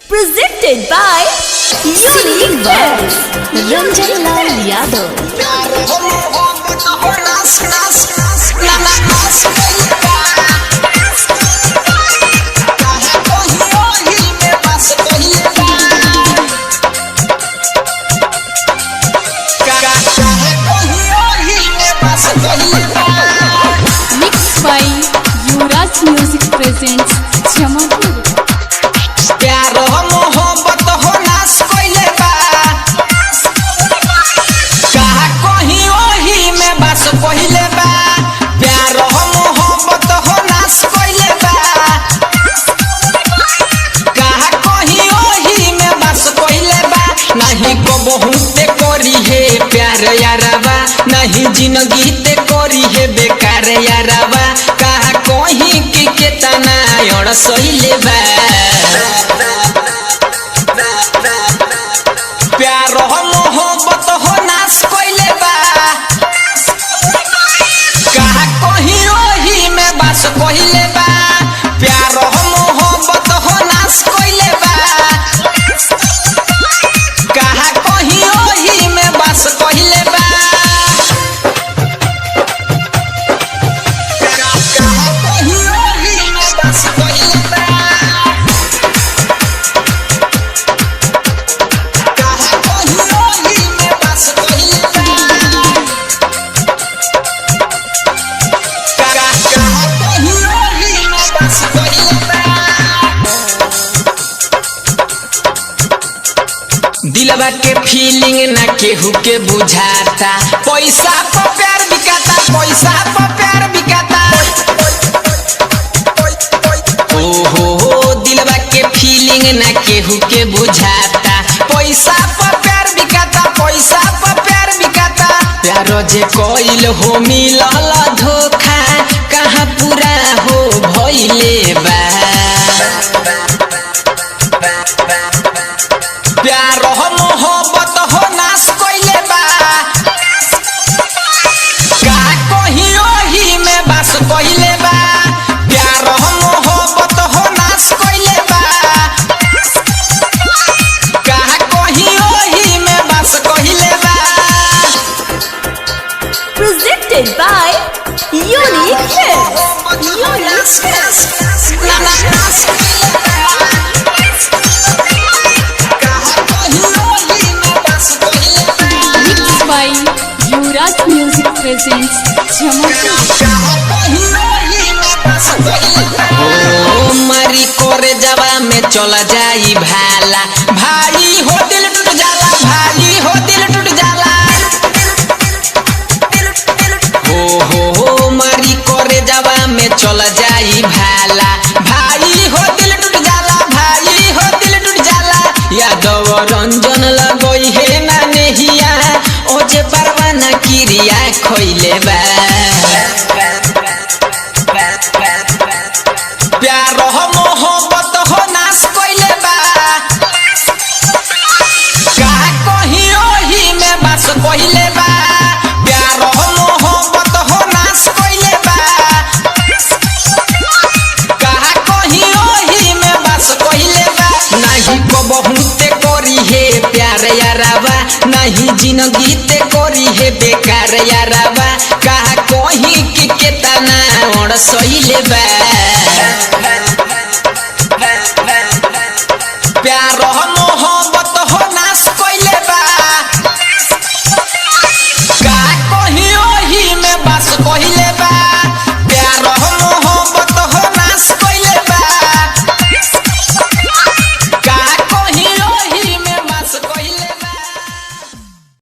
Presented by Unique Films. Ranjan Lal Yadav. Mixed by Yuvraj Music presents Jamapur. प्यार मोहब्बत हो नास कइले बा कहा कहीं ओही में बस कइले बा प्यार मोहब्बत हो नास कइले बा कहा कहीं ओही में बस कइले बा नहीं को बहुते करी है प्यार यारवा नहीं जिंदगी ते करी है बेकार यारवा कहा कहीं की केतना और सइले बा प्यार मोहब्बत हो नास कइले बा कहा कहीं ओही में बस कइले बा प्यार मोहब्बत हो नास कइले बा कहा कहीं ओही में बस कइले बा कहा कहीं ओही में बस कइले बा दिलवा के फीलिंग ना केहू के बुझाता पैसा पर प्यार बिकाता पैसा पर प्यार बिकाता ओहो दिलवा के फीलिंग ना केहू के बुझाता पैसा पर प्यार बिकाता पैसा पर प्यार बिकाता प्यारो जे कोइल हो मिलल धोखा कहाँ पूरा हो भइले बा प्यार मोहब्बत हो नास कइले बा का कहीं ओही में बस कइले बा प्यार मोहब्बत हो नास कइले बा का कहीं ओही में बस कइले बा Presented by Unique Films. Unique Films. Mixed by Yuvraj Music presents Jamapur. मरी कोरे जवा में चला जाई भाला भाई हो दिल टूट जाला भाई हो दिल टूट जाला हो मरी कोरे जवा में चला जाई भाला भाई हो दिल टूट जाला भाई हो दिल टूट जाला यादव रंजन लगोई है ना नेहिया ओ जे परवाना किरिया खोइले बा प्यार मोहब्बत हो नास कइले बा का कहीं ओही में बस कइले बा प्यार मोहब्बत हो नास कइले बा का कहीं ओही में बस कइले बा नहीं को बहुते करी है प्यार यारवा नहीं जिंदगी ते करी है बेकार यारवा का कहीं की केतना और सइले बा